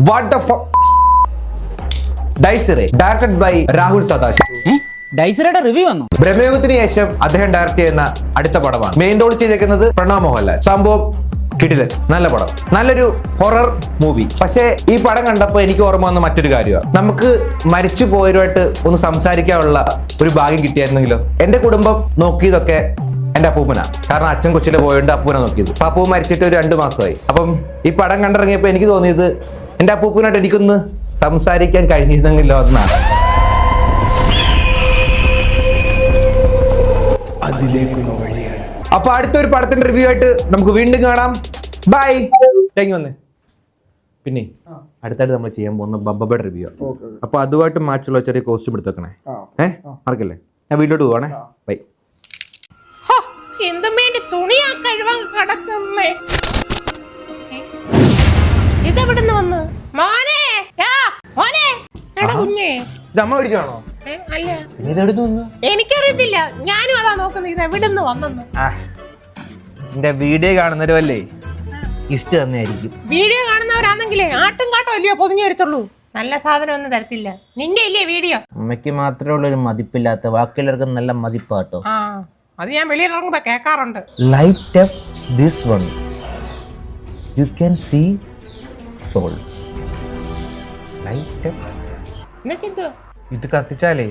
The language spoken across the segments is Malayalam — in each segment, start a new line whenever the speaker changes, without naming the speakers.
What the fuck. Dies Irae directed by Rahul Sadasiv.
ഡൈസറയുടെ റിവ്യൂ വന്നു.
ബ്രഹ്മയുഗത്തിന് ശേഷം അദ്ദേഹം ഡയറക്ട് ചെയ്യുന്ന അടുത്ത പടമാണ്. മെയിൻ റോൾ ചെയ്തേക്കുന്നത് പ്രണവ് മോഹൻലാൽ. സംഭവം കിടിലൻ, നല്ല പടം, നല്ലൊരു ഹൊറർ മൂവി. പക്ഷേ ഈ പടം കണ്ടപ്പോൾ എനിക്ക് ഓർമ്മ വന്ന മറ്റൊരു കാര്യമാണ്, നമുക്ക് മരിച്ചു പോയവരുമായിട്ട് ഒന്ന് സംസാരിക്കാനുള്ള ഒരു ഭാഗ്യം കിട്ടിയായിരുന്നെങ്കിലോ. എന്റെ കുടുംബം നോക്കിയതൊക്കെ എന്റെ അപ്പൂപ്പനാ. കാരണം അച്ഛൻ കൊച്ചിലെ പോയോണ്ട് അപ്പൂപ്പനെ നോക്കിയത്. അപ്പൊ അപ്പൂ മരിച്ചിട്ട് ഒരു 2 മാസമായി. അപ്പം ഈ പടം കണ്ടിറങ്ങിയപ്പോൾ എനിക്ക് തോന്നിയത് എന്റെ അപ്പൂപ്പനായിട്ട് എനിക്കൊന്ന് സംസാരിക്കാൻ കഴിഞ്ഞിരുന്നെങ്കിലോ എന്നാണ്. അപ്പൊ അടുത്തൊരു പടത്തിന്റെ റിവ്യൂ ആയിട്ട് നമുക്ക് വീണ്ടും കാണാം. ബൈ. Thank you. വന്നേ. പിന്നെ അടുത്തായിട്ട് നമ്മൾ ചെയ്യാൻ പോകുന്ന ബബ്ബയുടെ റിവ്യൂ. അപ്പൊ അതുമായിട്ട് മാച്ചുള്ള ചെറിയ കോസ്റ്റ്യൂം എടുത്തേക്കണേ. മറക്കല്ലേ. ഞാൻ വീട്ടിലോട്ട് പോവാണേ. ബൈ.
എന്തും വേണ്ടി തുണിയാ കഴിവാൻ കിടക്കുന്നേ. ഇതെവിടുന്ന് വന്ന് മോനെ മോനെ എടാ കുഞ്ഞേ.
ഇത് അമ്മ മേടിച്ചാണോ?
അല്ല,
ഇതെവിടുന്ന്?
എനിക്കറിയത്തില്ല, ഞാനും അതാ നോക്കുന്നത്. ഇത് എവിടുന്ന് വന്നെന്ന്.
എന്റെ വീഡിയോ കാണുന്നവരല്ലേ ഗിഫ്റ്റ് തന്നെയായിരിക്കും.
വീഡിയോ കാണുന്നവരാണെങ്കിലേ ആട്ടും കാട്ടോ അല്ലയോ പൊതിഞ്ഞു വരത്തുള്ളൂ. നല്ല സാധനം ഒന്നും തരത്തില്ല. നിന്റെ ഇല്ലേ വീഡിയോ?
അമ്മയ്ക്ക് മാത്രമേ ഉള്ളൊരു മതിപ്പില്ലാത്ത, ബാക്കിയുള്ളവർക്കും നല്ല മതിപ്പാട്ടോ.
അത് ഞാൻ വെളിയിലിറങ്ങുമ്പോ കേൾക്കാറുണ്ട്.
Light up this one. You can see souls. Light up. ഇത് കത്തിച്ചാലേ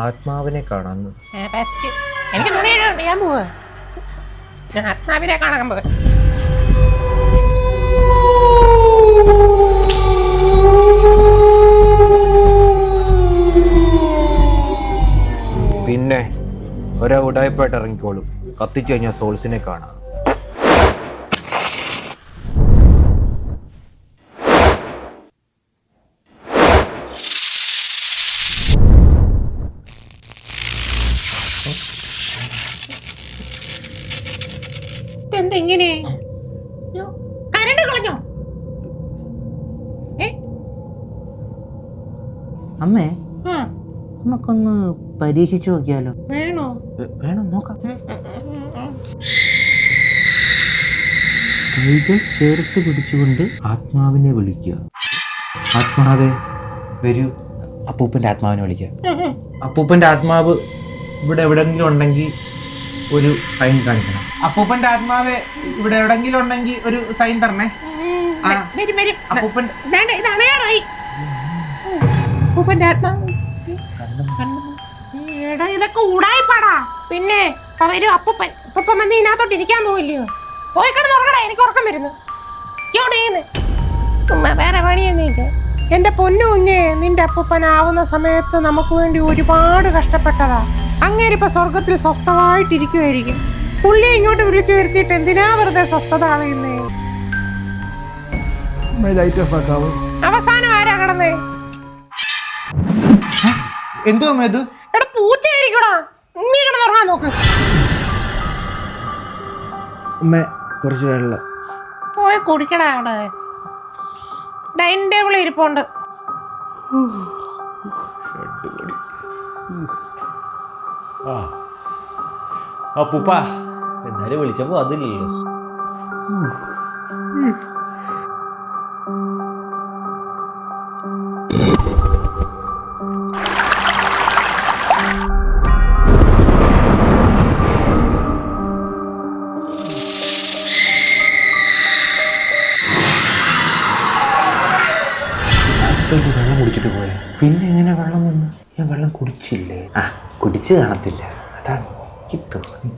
ആത്മാവിനെ കാണാന്ന്.
എനിക്ക് തുണി ഞാൻ പോവാ. ഞാൻ ആത്മാവിനെ കാണാൻ പോവാ.
പിന്നെ ഒരേ ഉടായ്പായിട്ട് ഇറങ്ങിക്കോളും. കത്തിച്ചു കഴിഞ്ഞാൽ സോൾസിനെ കാണാം.
എന്തെങ്ങനെ കരണ്ട് കളഞ്ഞോ?
അമ്മേ, നമുക്കൊന്ന് പരീക്ഷിച്ചു നോക്കിയാലോ?
വേണോ?
വേണം, നോക്കാം. കൈകൾ ചേർത്ത് പിടിച്ചുകൊണ്ട് ആത്മാവിനെ വിളിക്കുക.
ആത്മാവേ വരൂ. അപ്പൂപ്പന്റെ ആത്മാവിനെ വിളിക്കുക. അപ്പൂപ്പന്റെ ആത്മാവ് ഇവിടെ എവിടെങ്കിലും ഉണ്ടെങ്കിൽ ഒരു സൈൻ കാണിക്കണം. അപ്പൂപ്പന്റെ ആത്മാവ് ഇവിടെ എവിടെങ്കിലും ഉണ്ടെങ്കിൽ ഒരു സൈൻ തരണേ.
അപ്പൂപ്പന്റെ ആത്മാവ് എടാ, ഇതൊക്കെ ഉടായിപ്പാടാ. പിന്നെ വരും അപ്പൂപ്പൻ. അപ്പൂപ്പൻ വന്ന് ഇതിനകത്തോട്ട് ഇരിക്കാൻ പോവില്ലയോ? പോയി കിടന്ന് ഉറങ്ങടാ, എനിക്ക് ഉറക്കം വരുന്നു. വേറെ പണിയൊന്നുമില്ല. എന്റെ പൊന്നു കുഞ്ഞേ, നിന്റെ അപ്പൂപ്പനാവുന്ന സമയത്ത് നമുക്ക് വേണ്ടി ഒരുപാട് കഷ്ടപ്പെട്ടതാ. അങ്ങേരിപ്പോ സ്വർഗത്തിൽ സ്വസ്ഥമായിട്ടിരിക്കുമായിരിക്കും. പുള്ളി ഇങ്ങോട്ട് വിളിച്ചു വരുത്തിയിട്ട് എന്തിനാ വെറുതെ സ്വസ്ഥത കളയുന്നേ? അവസാനം ആരാ കിടന്നേ?
എന്തുവാ ഇത്?
എടാ പൂച്ചയായിരിക്കടാ. നീ കിടന്നുറങ്ങാൻ നോക്ക്.
കുറച്ച് വെള്ളം
പോയി കുടിക്കടാ. അവിടെ ഡൈനിങ് ടേബിൾ ഇരിപ്പുണ്ട്.
അപ്പൂപ്പ എന്തായാലും വിളിച്ചപ്പോ അതില്ലല്ലോ. വെള്ളം കുടിച്ചിട്ട് പോയ പിന്നെ എങ്ങനെ വെള്ളം വന്നു? ഞാൻ വെള്ളം കുടിച്ചില്ലേ? കുടിച്ച് കാണത്തില്ല, അതാണ് എനിക്ക് തോന്നി.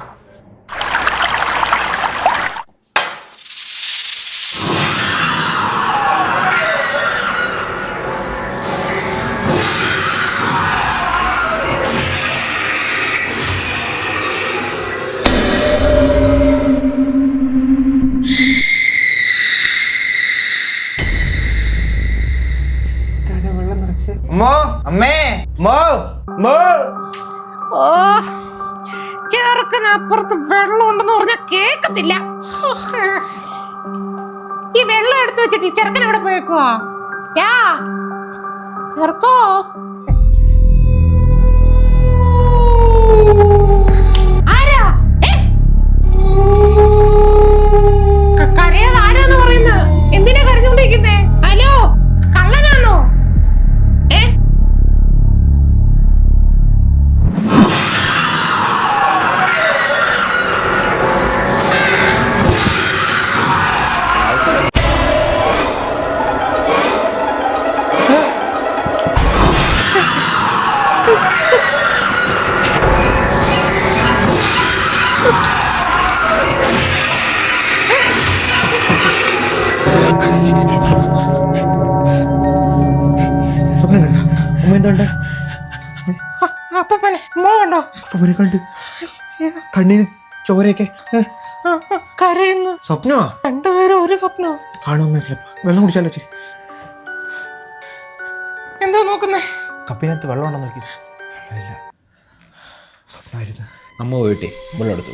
ചെറുക്കനപ്പുറത്ത് വെള്ളം ഉണ്ടെന്ന് പറഞ്ഞാൽ കേക്കത്തില്ല. ഈ വെള്ളം എടുത്തു വെച്ചിട്ട് ഈ ചെറുക്കൻ എവിടെ പോയേക്കുവാ? ചെറുക്കോ, ആരാ കരയാതെ? ആരാന്ന് പറയുന്നത്? എന്തിനാ കരഞ്ഞോണ്ടിരിക്കുന്നേ? ഹലോ
സ്വപ്നം കണ്ട അമ്മ എന്തുണ്ട്
അപ്പൂപ്പനെ മോ കണ്ടോ?
അപ്പനെ കണ്ട് കണ്ണിന് ചോരയൊക്കെ
കരയുന്നു.
സ്വപ്നമാ?
രണ്ടുപേരും ഒരു സ്വപ്നോ?
കാണുമെന്ന് ചിലപ്പോ. വെള്ളം കുടിച്ചാലോ ചേച്ചി?
എന്തോ നോക്കുന്നേ?
കപ്പിനകത്ത് വെള്ളം ഉണ്ടോ നോക്കി. ഇല്ല, സ്വപ്നമായിരുന്നു. അമ്മ പോയിട്ടേ വെള്ളം എടുത്തു.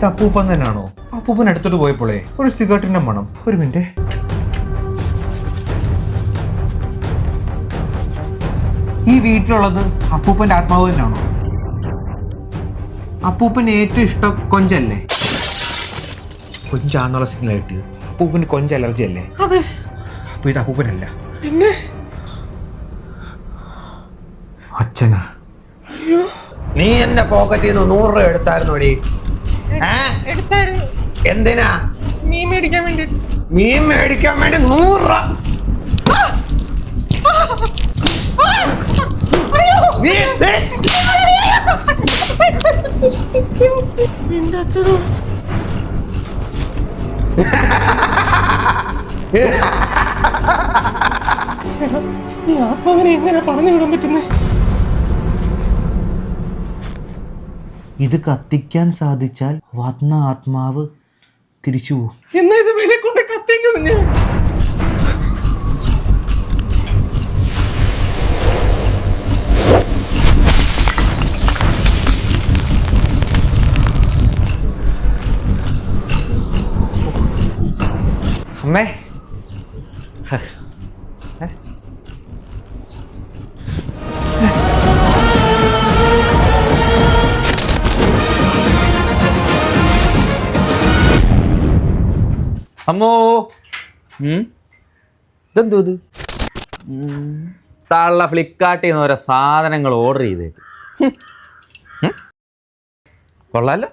അപ്പൂപ്പൻ തന്നെയാണോ? അപ്പൂപ്പൻ അടുത്തോട്ട് പോയപ്പോളേ ഒരു സിഗരറ്റിന്റെ മണം. ഒരു മിനിറ്റ്. ഈ വീട്ടിലുള്ളത് അപ്പൂപ്പന്റെ ആത്മാവ് തന്നെയാണോ? അപ്പൂപ്പൻ ഏറ്റവും ഇഷ്ടം കൊഞ്ചല്ലേ? കൊഞ്ചാന്നുള്ള സിഗ്നൽ കിട്ടിയത്. അപ്പൂപ്പന് കൊഞ്ച് അലർജി അല്ലേ?
അതെ.
അപ്പൊ ഇത് അപ്പൂപ്പനല്ല,
പിന്നെ
അച്ഛനാ.
നീ എന്റെ പോക്കറ്റിൽ നിന്ന് 100 രൂപ എടുത്തായിരുന്നോടി?
എടുത്തായിരുന്നു.
എന്തിനാ?
മീൻ മേടിക്കാൻ വേണ്ടി.
മീൻ മേടിക്കാൻ വേണ്ടി 100 രൂപ?
എന്റെ അച്ഛനോ? ഈ ആത്മാവിനെ എങ്ങനെ പറഞ്ഞു വിടാൻ പറ്റുന്നേ?
ഇത് കത്തിക്കാൻ സാധിച്ചാൽ വന്ന ആത്മാവ് തിരിച്ചു പോകും.
എന്നാ ഇത് വെളിയെ കൊണ്ട് കത്തിക്കുന്നു ഞാൻ.
അമ്മേ, അമ്മോ,
ഇതെന്തോ ഇത്?
തള്ള ഫ്ലിപ്കാർട്ടിൽ നിന്ന് ഓരോ സാധനങ്ങൾ ഓർഡർ ചെയ്തേക്ക്.
കൊള്ളാലോ.